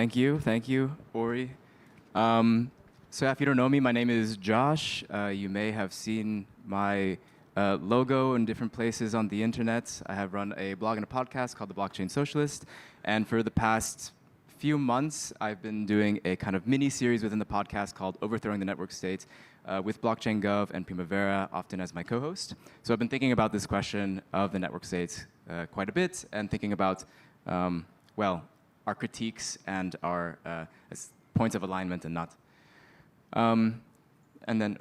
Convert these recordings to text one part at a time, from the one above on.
Thank you, Ori. So if you don't know me, my name is Josh. You may have seen my logo in different places on the internet. I have run a blog and a podcast called The Blockchain Socialist. And for the past few months, I've been doing a kind of mini-series within the podcast called Overthrowing the Network State with Blockchain Gov and Primavera, often as my co-host. So I've been thinking about this question of the network state quite a bit and thinking about, our critiques and our points of alignment and not. And then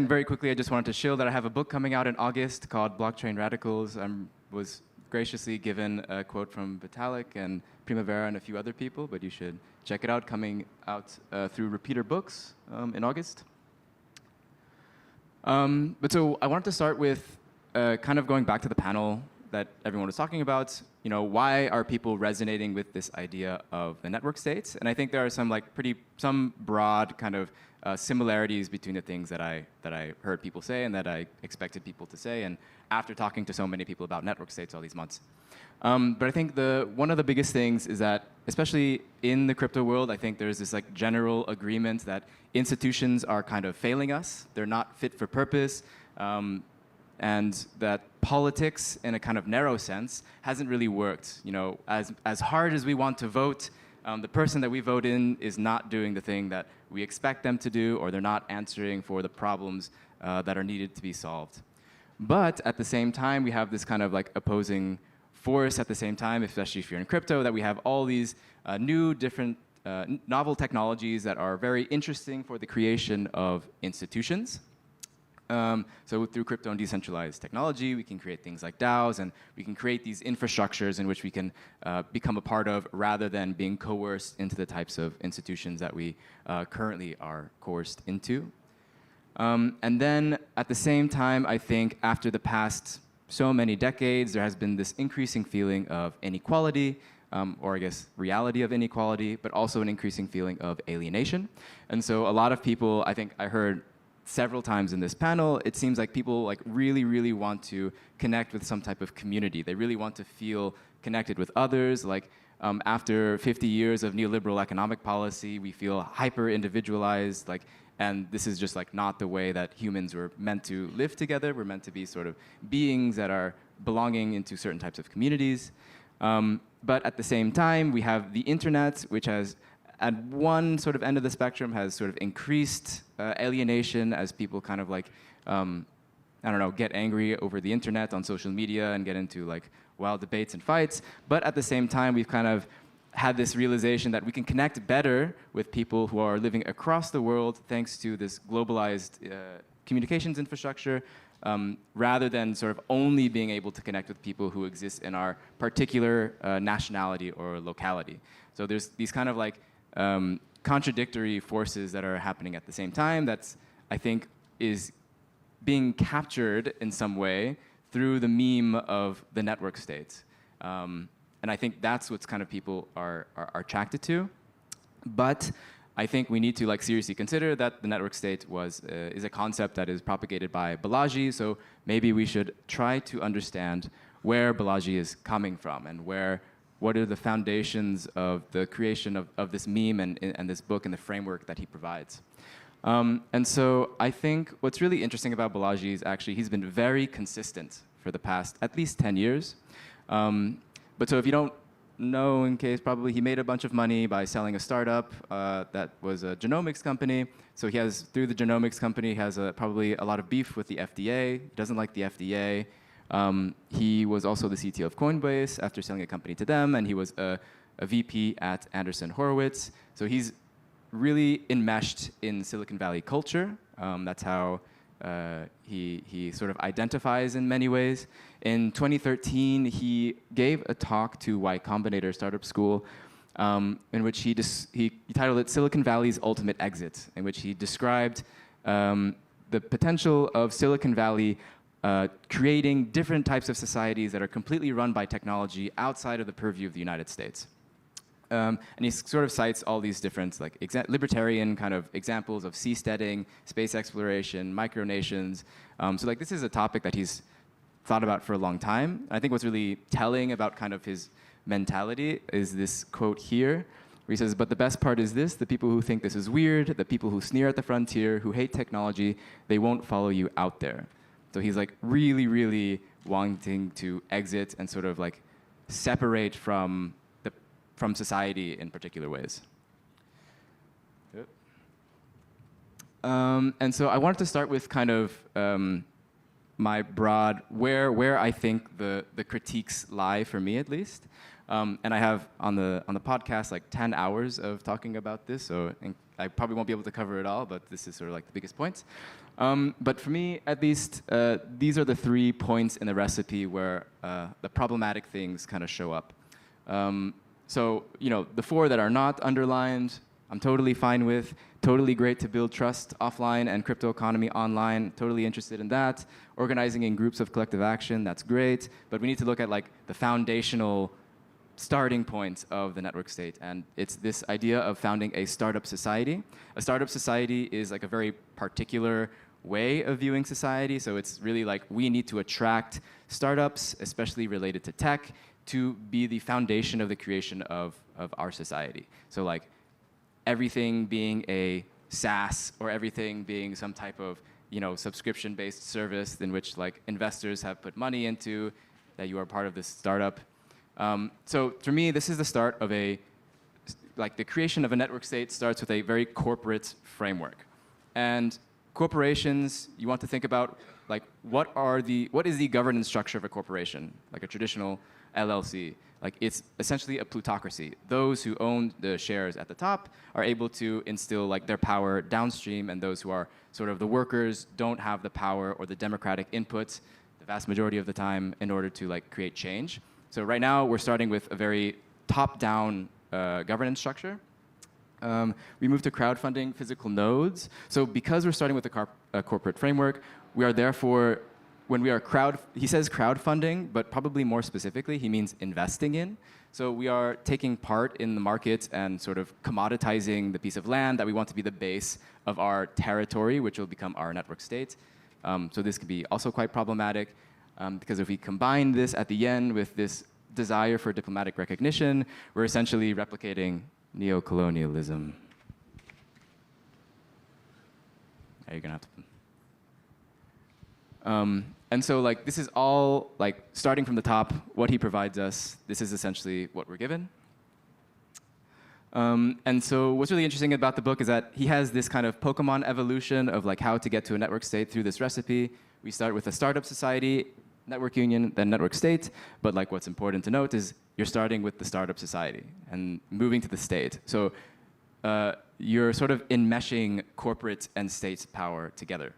very quickly, I just wanted to show that I have a book coming out in August called Blockchain Radicals. I was graciously given a quote from Vitalik and Primavera and a few other people, but you should check it out, coming out through Repeater Books in August. So I wanted to start with kind of going back to the panel that everyone was talking about. You know, why are people resonating with this idea of the network states? And I think there are some broad kind of similarities between the things that I heard people say and that I expected people to say, and after talking to so many people about network states all these months. But I think one of the biggest things is that, especially in the crypto world, I think there's this like general agreement that institutions are kind of failing us. They're not fit for purpose. And that politics, in a kind of narrow sense, hasn't really worked. You know, as hard as we want to vote, the person that we vote in is not doing the thing that we expect them to do, or they're not answering for the problems that are needed to be solved. But at the same time, we have this kind of like opposing force at the same time, especially if you're in crypto, that we have all these new, different, novel technologies that are very interesting for the creation of institutions. So through crypto and decentralized technology, we can create things like DAOs, and we can create these infrastructures in which we can become a part of, rather than being coerced into the types of institutions that we currently are coerced into. And then at the same time, I think after the past so many decades, there has been this increasing feeling of inequality, or I guess reality of inequality, but also an increasing feeling of alienation. And so a lot of people, I think I heard several times in this panel, it seems like people like really want to connect with some type of community. They really want to feel connected with others. Like after 50 years of neoliberal economic policy, we feel hyper individualized, and this is just like not the way that humans were meant to live together. We're meant to be sort of beings that are belonging into certain types of communities. But at the same time, we have the internet, which has, at one sort of end of the spectrum, has sort of increased alienation as people kind of like, get angry over the internet on social media and get into like wild debates and fights. But at the same time, we've kind of had this realization that we can connect better with people who are living across the world thanks to this globalized communications infrastructure, rather than sort of only being able to connect with people who exist in our particular nationality or locality. So there's these kind of like contradictory forces that are happening at the same time that's, I think, is being captured in some way through the meme of the network state. And I think that's what's kind of people are attracted to. But I think we need to like seriously consider that the network state is a concept that is propagated by Balaji. So maybe we should try to understand where Balaji is coming from and what are the foundations of the creation of this meme and this book and the framework that he provides. And so I think what's really interesting about Balaji is actually he's been very consistent for the past at least 10 years. But so if you don't know, in case probably he made a bunch of money by selling a startup that was a genomics company. So he has, through the genomics company, has probably a lot of beef with the FDA. He doesn't like the FDA. He was also the CTO of Coinbase after selling a company to them, and he was a VP at Andreessen Horowitz. So he's really enmeshed in Silicon Valley culture. That's how he sort of identifies in many ways. In 2013, he gave a talk to Y Combinator Startup School, in which he titled it Silicon Valley's Ultimate Exit, in which he described the potential of Silicon Valley creating different types of societies that are completely run by technology outside of the purview of the United States. And he sort of cites all these different like libertarian kind of examples of seasteading, space exploration, micronations. So like this is a topic that he's thought about for a long time. I think what's really telling about kind of his mentality is this quote here, where he says, "But the best part is this, the people who think this is weird, the people who sneer at the frontier, who hate technology, they won't follow you out there." So he's like really, really wanting to exit and sort of like separate from society in particular ways. Yep. And so I wanted to start with kind of my broad, where I think the critiques lie for me at least. And I have on the podcast like 10 hours of talking about this, so I probably won't be able to cover it all, but this is sort of like the biggest points. But for me, at least, these are the 3 points in the recipe where the problematic things kind of show up. So, you know, the 4 that are not underlined, I'm totally fine with. Totally great to build trust offline and crypto economy online. Totally interested in that. Organizing in groups of collective action, that's great. But we need to look at like the foundational starting point of the network state, and it's this idea of founding a startup society. A startup society is like a very particular way of viewing society, so it's really like we need to attract startups, especially related to tech, to be the foundation of the creation of our society. So like everything being a SaaS or everything being some type of, you know, subscription-based service in which like investors have put money into, that you are part of this startup. So for me, this is the start of the creation of a network state starts with a very corporate framework. And corporations, you want to think about like what is the governance structure of a corporation, like a traditional LLC. Like it's essentially a plutocracy. Those who own the shares at the top are able to instill like their power downstream, and those who are sort of the workers don't have the power or the democratic input the vast majority of the time in order to like create change. So right now we're starting with a very top-down governance structure. We move to crowdfunding physical nodes. So because we're starting with a corporate framework, we are therefore, when we are he says crowdfunding, but probably more specifically, he means investing in. So we are taking part in the market and sort of commoditizing the piece of land that we want to be the base of our territory, which will become our network state. So this can be also quite problematic. Because if we combine this at the end with this desire for diplomatic recognition, we're essentially replicating neocolonialism. You're gonna have to. And so, like, this is all like starting from the top. What he provides us, this is essentially what we're given. And so, what's really interesting about the book is that he has this kind of Pokemon evolution of like how to get to a network state through this recipe. We start with a startup society, network union, then network state. But like what's important to note is you're starting with the startup society and moving to the state. So you're sort of enmeshing corporate and state power together.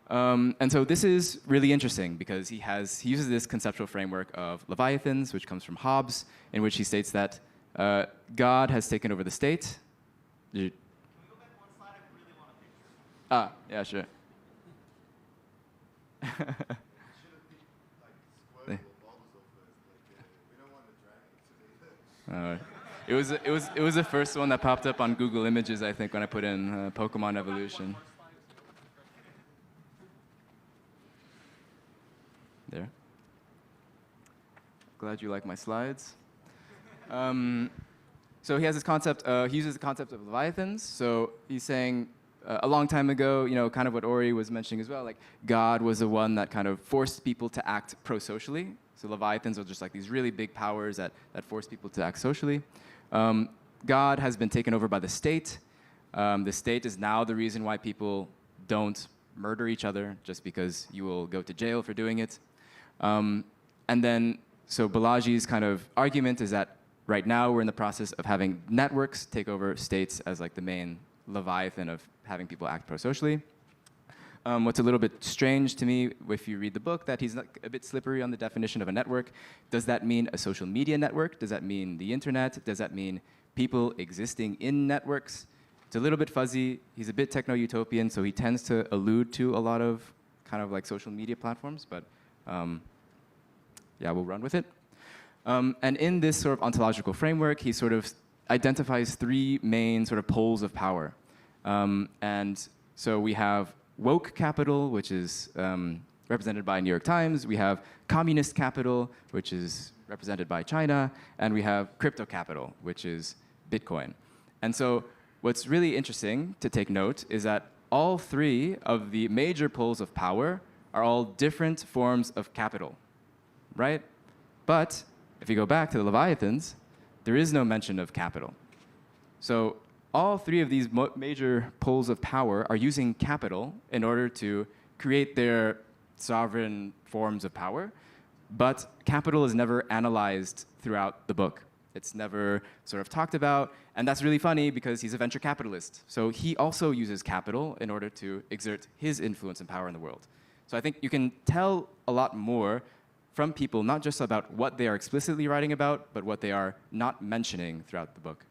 And so this is really interesting because he uses this conceptual framework of Leviathans, which comes from Hobbes, in which he states that God has taken over the state. Can we go back one slide? I really want a picture. Yeah, sure. It was the first one that popped up on Google Images, I think, when I put in Pokemon Evolution. There. Glad you like my slides. So he has this concept. He uses the concept of Leviathans. So he's saying a long time ago, you know, kind of what Ori was mentioning as well, like God was the one that kind of forced people to act pro-socially. So Leviathans are just like these really big powers that force people to act socially. God has been taken over by the state. The state is now the reason why people don't murder each other, just because you will go to jail for doing it. And then, so Balaji's kind of argument is that right now we're in the process of having networks take over states as like the main Leviathan of having people act pro-socially. What's a little bit strange to me, if you read the book, that he's a bit slippery on the definition of a network. Does that mean a social media network? Does that mean the internet? Does that mean people existing in networks? It's a little bit fuzzy. He's a bit techno-utopian, so he tends to allude to a lot of kind of like social media platforms, but yeah, we'll run with it. And in this sort of ontological framework, he sort of identifies 3 main sort of poles of power. And so we have woke capital, which is represented by New York Times. We have communist capital, which is represented by China, and we have crypto capital, which is Bitcoin. And so what's really interesting to take note is that all three of the major poles of power are all different forms of capital, right? But if you go back to the Leviathans, there is no mention of capital. So all three of these major poles of power are using capital in order to create their sovereign forms of power, but capital is never analyzed throughout the book. It's never sort of talked about, and that's really funny because he's a venture capitalist. So he also uses capital in order to exert his influence and power in the world. So I think you can tell a lot more from people, not just about what they are explicitly writing about, but what they are not mentioning throughout the book.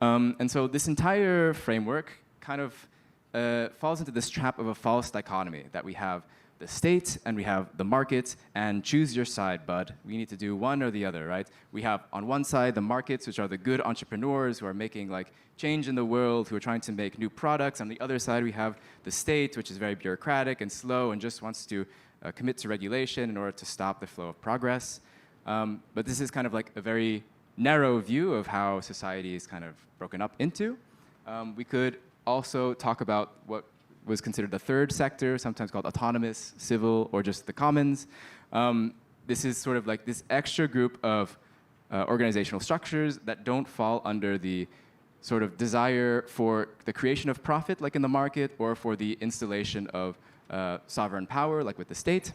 And so this entire framework kind of falls into this trap of a false dichotomy, that we have the state and we have the market, and choose your side, bud. We need to do one or the other, right? We have on one side the markets, which are the good entrepreneurs who are making like change in the world, who are trying to make new products. On the other side, we have the state, which is very bureaucratic and slow and just wants to commit to regulation in order to stop the flow of progress. But this is kind of like a very narrow view of how society is kind of broken up into. We could also talk about what was considered the third sector, sometimes called autonomous, civil, or just the commons. This is sort of like this extra group of organizational structures that don't fall under the sort of desire for the creation of profit, like in the market, or for the installation of sovereign power, like with the state.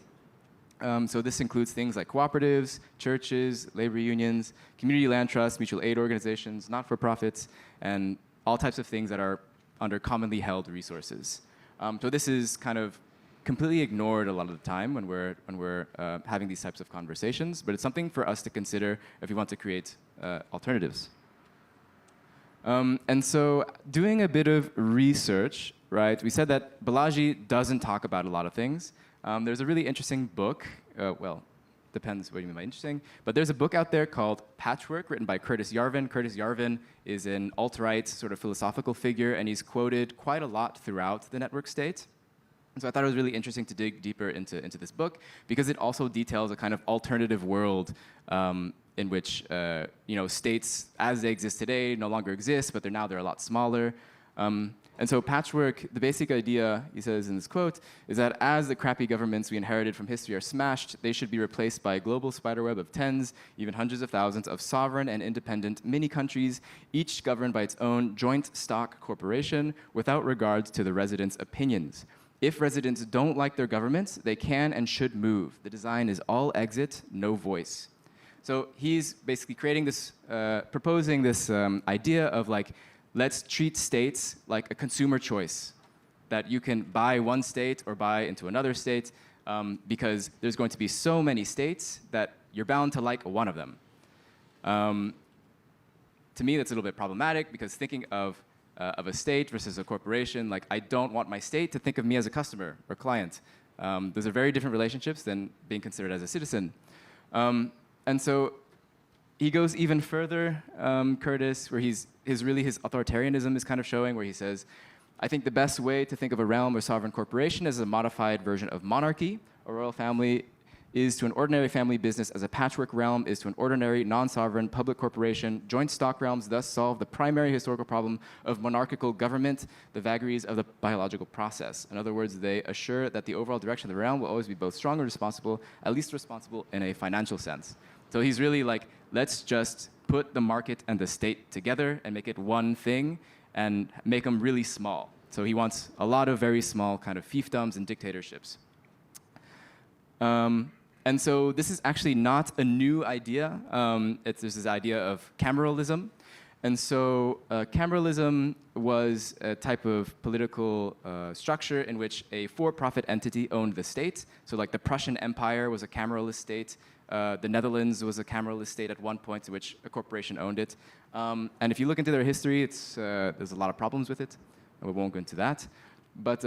So this includes things like cooperatives, churches, labor unions, community land trusts, mutual aid organizations, not-for-profits, and all types of things that are under commonly held resources. So this is kind of completely ignored a lot of the time when we're having these types of conversations, but it's something for us to consider if we want to create alternatives. And so doing a bit of research, right, we said that Balaji doesn't talk about a lot of things. There's a really interesting book, well, depends what you mean by interesting, but there's a book out there called Patchwork, written by Curtis Yarvin. Curtis Yarvin is an alt-right sort of philosophical figure, and he's quoted quite a lot throughout the network state. And so I thought it was really interesting to dig deeper into this book, because it also details a kind of alternative world in which states as they exist today no longer exist, but they're a lot smaller. And so Patchwork, the basic idea, he says in this quote, is that as the crappy governments we inherited from history are smashed, they should be replaced by a global spiderweb of tens, even hundreds of thousands of sovereign and independent mini-countries, each governed by its own joint stock corporation without regard to the residents' opinions. If residents don't like their governments, they can and should move. The design is all exit, no voice. So he's basically creating this, proposing this idea of like, let's treat states like a consumer choice, that you can buy one state or buy into another state, because there's going to be so many states that you're bound to like one of them. To me, that's a little bit problematic, because thinking of a state versus a corporation, like I don't want my state to think of me as a customer or client. Those are very different relationships than being considered as a citizen. And so he goes even further, Curtis, where his authoritarianism is kind of showing, where he says, I think the best way to think of a realm or sovereign corporation as a modified version of monarchy. A royal family is to an ordinary family business as a patchwork realm is to an ordinary non-sovereign public corporation. Joint stock realms thus solve the primary historical problem of monarchical government, the vagaries of the biological process. In other words, they assure that the overall direction of the realm will always be both strong and responsible, at least responsible in a financial sense. So he's really like, let's just put the market and the state together and make it one thing and make them really small. So he wants a lot of very small kind of fiefdoms and dictatorships. And so this is actually not a new idea. There's this idea of cameralism. And so cameralism was a type of political structure in which a for-profit entity owned the state. So like the Prussian Empire was a cameralist state. The Netherlands was a cameralist state at one point in which a corporation owned it. And if you look into their history, there's a lot of problems with it. And we won't go into that. But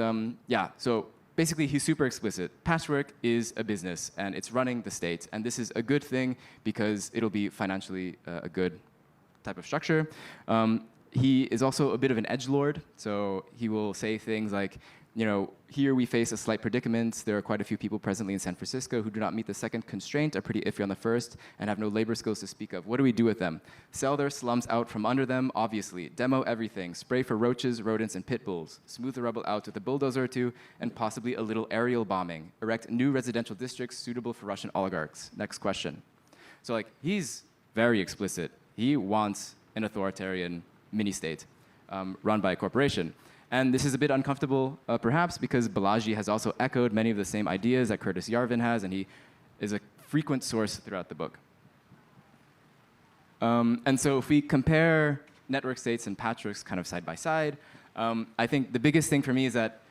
yeah, so basically he's super explicit. Patchwork is a business, and it's running the state. And this is a good thing because it'll be financially a good type of structure. He is also a bit of an edgelord. So he will say things like, Here we face a slight predicament. There are quite a few people presently in San Francisco who do not meet the second constraint, are pretty iffy on the first, and have no labor skills to speak of. What do we do with them? Sell their slums out from under them, obviously. Demo everything. Spray for roaches, rodents, and pit bulls. Smooth the rubble out with a bulldozer or two, and possibly a little aerial bombing. Erect new residential districts suitable for Russian oligarchs. Next question. So he's very explicit. He wants an authoritarian mini-state run by a corporation. And this is a bit uncomfortable, perhaps, because Balaji has also echoed many of the same ideas that Curtis Yarvin has, and he is a frequent source throughout the book. And so if we compare network states and patchworks kind of side by side, I think the biggest thing for me is that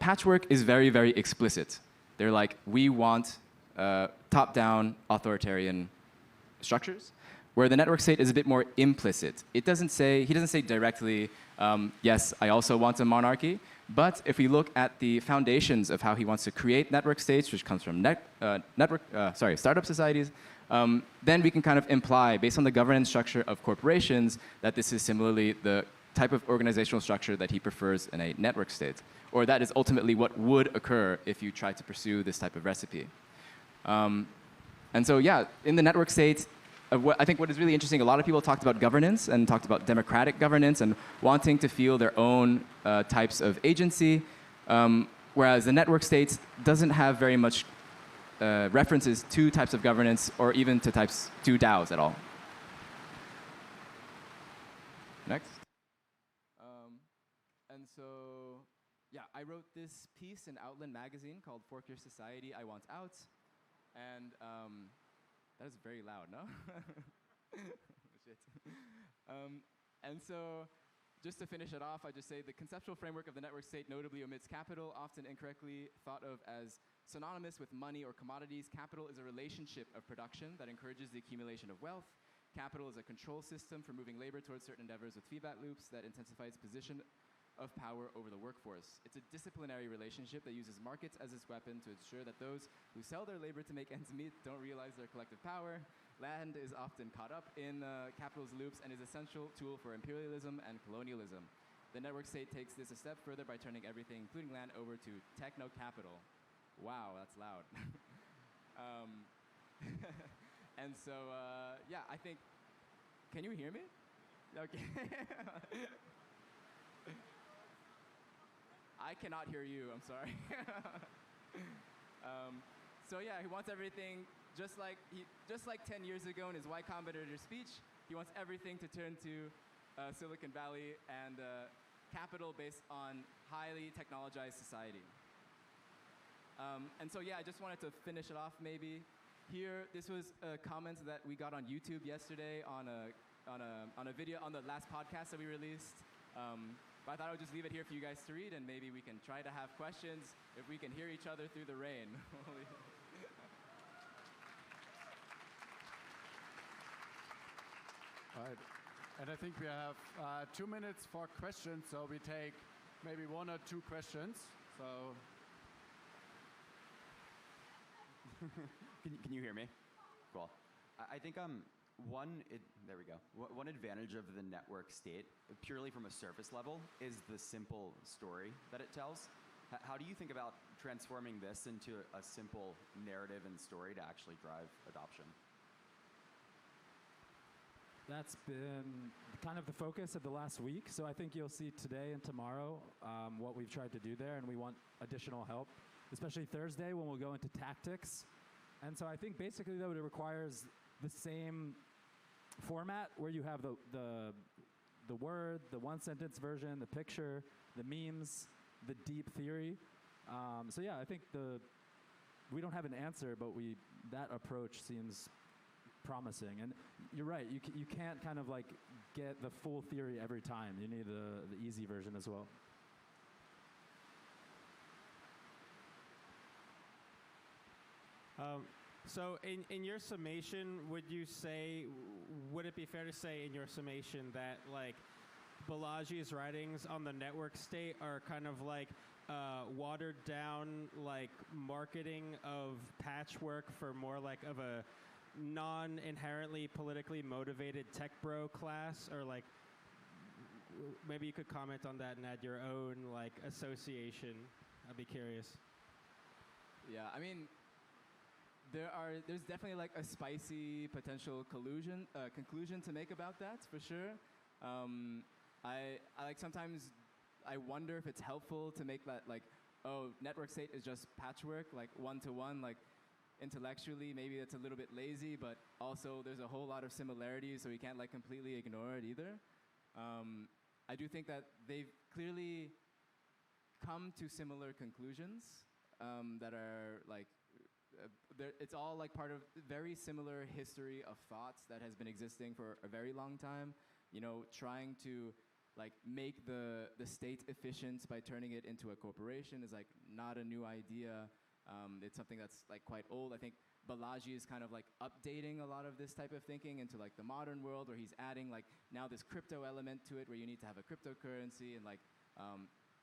patchwork is very, very explicit. They're like, we want top-down authoritarian structures, where the network state is a bit more implicit. He doesn't say directly, yes, I also want a monarchy, but if we look at the foundations of how he wants to create network states, which comes from startup societies, then we can kind of imply, based on the governance structure of corporations, that this is similarly the type of organizational structure that he prefers in a network state, or that is ultimately what would occur if you try to pursue this type of recipe. And so, yeah, in the network state, I think what is really interesting, a lot of people talked about governance and talked about democratic governance and wanting to feel their own types of agency, whereas the network state doesn't have very much references to types of governance or even to DAOs at all. Next. And so, yeah, I wrote this piece in Outland magazine called Fork Your Society, I Want Out. And that is very loud, no? Shit. And so, just to finish it off, I just say the conceptual framework of the network state notably omits capital, often incorrectly thought of as synonymous with money or commodities. Capital is a relationship of production that encourages the accumulation of wealth. Capital is a control system for moving labor towards certain endeavors with feedback loops that intensify its position of power over the workforce. It's a disciplinary relationship that uses markets as its weapon to ensure that those who sell their labor to make ends meet don't realize their collective power. Land is often caught up in capital's loops and is an essential tool for imperialism and colonialism. The network state takes this a step further by turning everything, including land, over to techno-capital. Wow, that's loud. And so, yeah, I think, can you hear me? Okay. I cannot hear you, I'm sorry. So yeah, he wants everything, just like 10 years ago in his Y Combinator speech, he wants everything to turn to Silicon Valley and capital based on highly technologized society. And so yeah, I just wanted to finish it off maybe. Here, this was a comment that we got on YouTube yesterday on a video, on the last podcast that we released. But I thought I would just leave it here for you guys to read, and maybe we can try to have questions if we can hear each other through the rain. All right. And I think we have 2 minutes for questions, so we take maybe 1 or 2 questions. So. Can you hear me? Cool. I think there we go. One advantage of the network state, purely from a surface level, is the simple story that it tells. How do you think about transforming this into a simple narrative and story to actually drive adoption? That's been kind of the focus of the last week. So I think you'll see today and tomorrow what we've tried to do there, and we want additional help, especially Thursday when we'll go into tactics. And so I think basically, though, it requires the same format where you have the word, the one-sentence version, the picture, the memes, the deep theory. So yeah, I think we don't have an answer, but that approach seems promising. And you're right, you can't kind of like get the full theory every time. You need the easy version as well. So in your summation, would it be fair to say in your summation that like Balaji's writings on the network state are kind of like watered down like marketing of patchwork for more like of a non-inherently politically motivated tech bro class, or like maybe you could comment on that and add your own like association. I'd be curious. Yeah, I mean, there's definitely like a spicy potential conclusion to make about that for sure. I like sometimes I wonder if it's helpful to make that like, oh, network state is just patchwork, like one to one, like intellectually maybe it's a little bit lazy, but also there's a whole lot of similarities, so we can't like completely ignore it either. I do think that they've clearly come to similar conclusions that are like, it's all like part of very similar history of thoughts that has been existing for a very long time. You know, trying to like make the state efficient by turning it into a corporation is like not a new idea. It's something that's like quite old. I think Balaji is kind of like updating a lot of this type of thinking into like the modern world, where he's adding like now this crypto element to it, where you need to have a cryptocurrency and like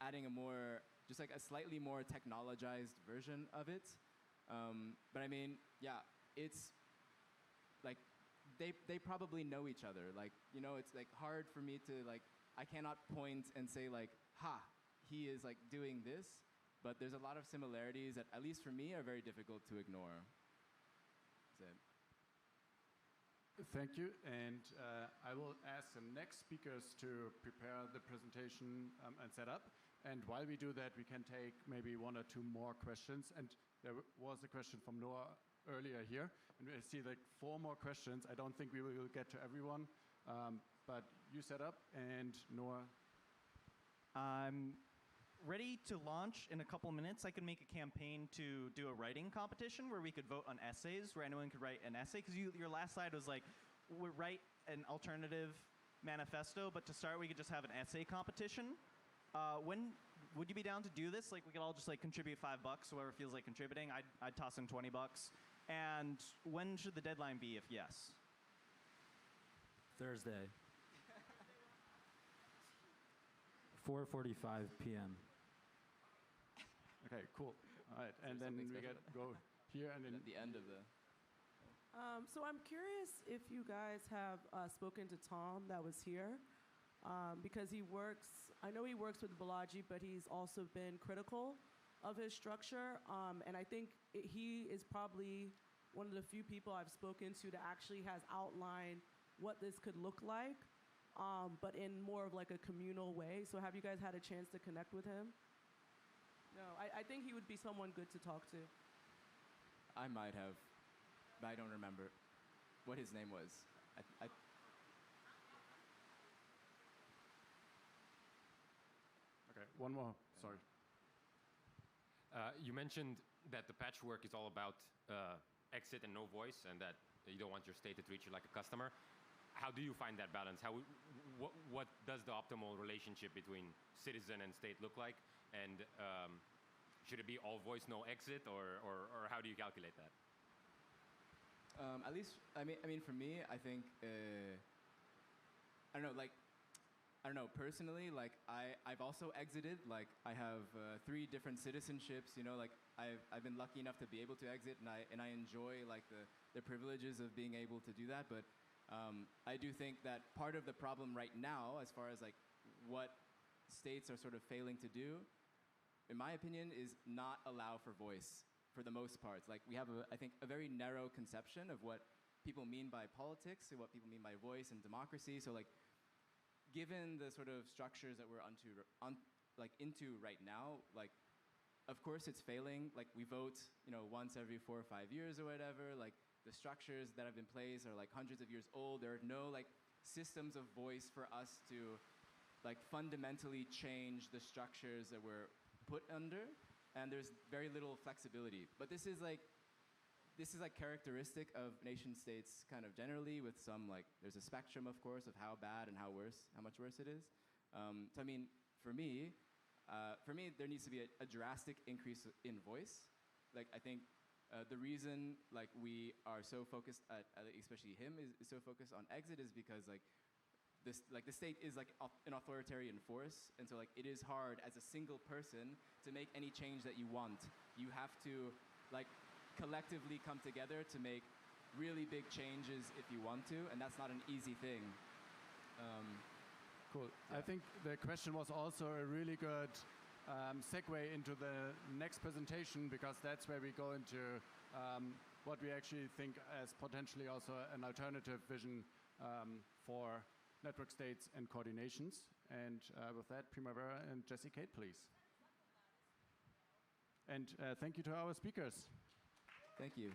adding a more, just like a slightly more technologized version of it. But I mean, yeah, it's like they probably know each other. Like, you know, it's like hard for me to like, I cannot point and say like, ha, he is like doing this. But there's a lot of similarities that, at least for me, are very difficult to ignore. That's it. Thank you, and I will ask the next speakers to prepare the presentation and set up. And while we do that, we can take maybe one or two more questions. And there was a question from Noah earlier here, and I see like 4 more questions. I don't think we will get to everyone, but you set up, and Noah. I'm ready to launch in a couple minutes. I can make a campaign to do a writing competition where we could vote on essays, where anyone could write an essay. Because your last slide was like, write an alternative manifesto, but to start, we could just have an essay competition. When would you be down to do this? Like, we could all just like contribute $5, whoever feels like contributing. I'd toss in $20. And when should the deadline be, if yes? Thursday. 4:45 p.m. Okay, cool. All right, and then we go here and then At the end of the. So I'm curious if you guys have spoken to Tom that was here, because I know he works with Balaji, but he's also been critical of his structure. And I think he is probably one of the few people I've spoken to that actually has outlined what this could look like, but in more of like a communal way. So have you guys had a chance to connect with him? No, I think he would be someone good to talk to. I might have, but I don't remember what his name was. Okay, one more. Sorry. You mentioned that the patchwork is all about exit and no voice, and that you don't want your state to treat you like a customer. How do you find that balance? What does the optimal relationship between citizen and state look like? And should it be all voice, no exit, or how do you calculate that? At least, I mean, for me, I think, I don't know, like, I don't know, personally, like, I've also exited. Like, I have 3 different citizenships, you know, like, I've been lucky enough to be able to exit, and I enjoy, like, the privileges of being able to do that. But I do think that part of the problem right now, as far as, like, what states are sort of failing to do, in my opinion, is not allow for voice for the most part. Like, we have, I think, a very narrow conception of what people mean by politics and what people mean by voice and democracy. So, like, given the sort of structures that we're into right now, like, of course it's failing. Like, we vote, you know, once every 4 or 5 years or whatever. Like, the structures that have been placed are like hundreds of years old. There are no like systems of voice for us to like fundamentally change the structures that we're put under, and there's very little flexibility. But this is like characteristic of nation states kind of generally, with some like, there's a spectrum, of course, of how bad and how much worse it is. So I mean, for me, there needs to be a drastic increase in voice. Like, I think the reason like we are so focused especially him is so focused on exit is because like the state is like an authoritarian force, and so like it is hard as a single person to make any change that you want. You have to like collectively come together to make really big changes if you want to, and that's not an easy thing. Cool. I think the question was also a really good segue into the next presentation, because that's where we go into what we actually think as potentially also an alternative vision for network states and coordinations. And with that, Primavera and Jesse Kate, please. And thank you to our speakers. Thank you.